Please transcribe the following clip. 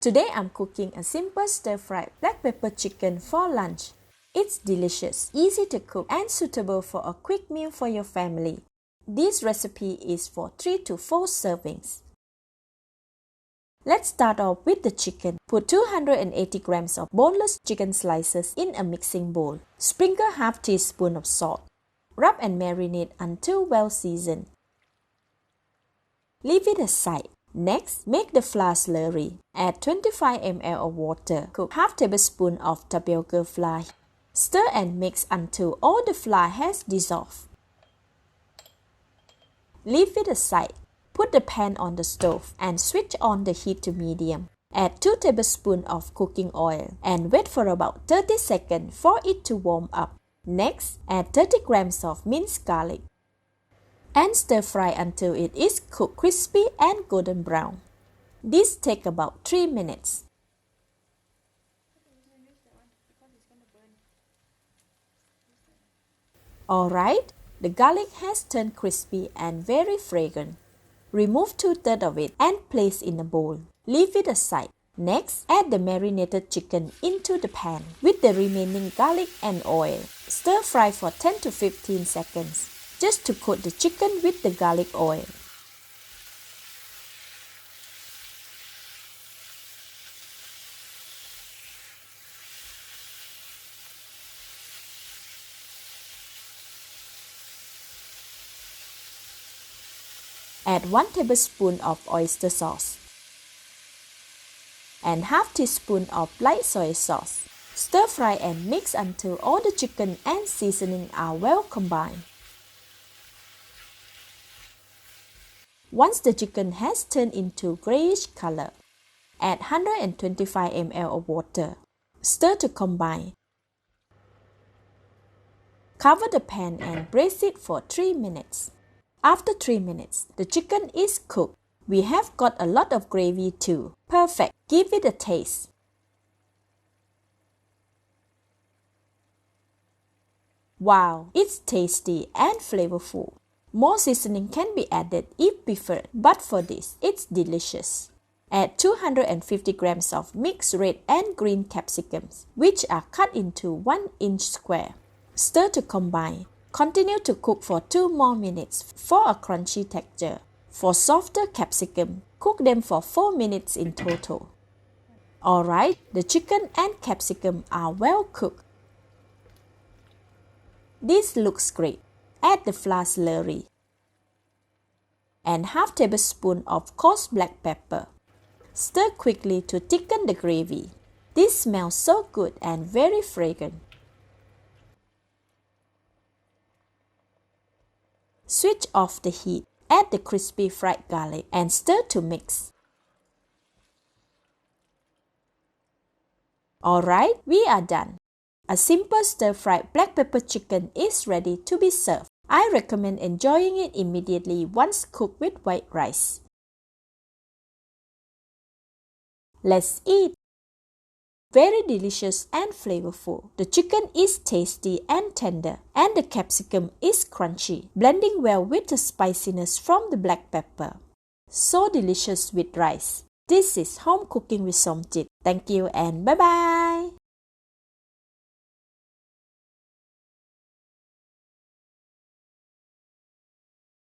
Today I'm cooking a simple stir-fried black pepper chicken for lunch. It's delicious, easy to cook and suitable for a quick meal for your family. This recipe is for 3 to 4 servings. Let's start off with the chicken. Put 280 grams of boneless chicken slices in a mixing bowl. Sprinkle half teaspoon of salt. Rub and marinate until well seasoned. Leave it aside. Next, make the flour slurry. Add 25 ml of water. Cook half tablespoon of tapioca flour. Stir and mix until all the flour has dissolved. Leave it aside. Put the pan on the stove and switch on the heat to medium. Add 2 tablespoons of cooking oil and wait for about 30 seconds for it to warm up. Next, add 30 grams of minced garlic and stir fry until it is cooked crispy and golden brown. This takes about 3 minutes. Alright, the garlic has turned crispy and very fragrant. Remove 2/3 of it and place in a bowl. Leave it aside. Next, add the marinated chicken into the pan with the remaining garlic and oil. Stir fry for 10 to 15 seconds, just to coat the chicken with the garlic oil. Add 1 tablespoon of oyster sauce and half teaspoon of light soy sauce. Stir fry and mix until all the chicken and seasoning are well combined. Once the chicken has turned into grayish color, add 125 ml of water. Stir to combine. Cover the pan and braise it for 3 minutes. After 3 minutes, the chicken is cooked. We have got a lot of gravy too. Perfect. Give it a taste. Wow, it's tasty and flavorful. More seasoning can be added if preferred, but for this, it's delicious. Add 250 grams of mixed red and green capsicums, which are cut into 1-inch square. Stir to combine. Continue to cook for 2 more minutes for a crunchy texture. For softer capsicum, cook them for 4 minutes in total. Alright, the chicken and capsicum are well cooked. This looks great. Add the flour slurry and half tablespoon of coarse black pepper. Stir quickly to thicken the gravy. This smells so good and very fragrant. Switch off the heat. Add the crispy fried garlic and stir to mix. Alright, we are done. A simple stir-fried black pepper chicken is ready to be served. I recommend enjoying it immediately once cooked with white rice. Let's eat! Very delicious and flavorful. The chicken is tasty and tender, and the capsicum is crunchy, blending well with the spiciness from the black pepper. So delicious with rice. This is Home Cooking with Somjit. Thank you and bye-bye!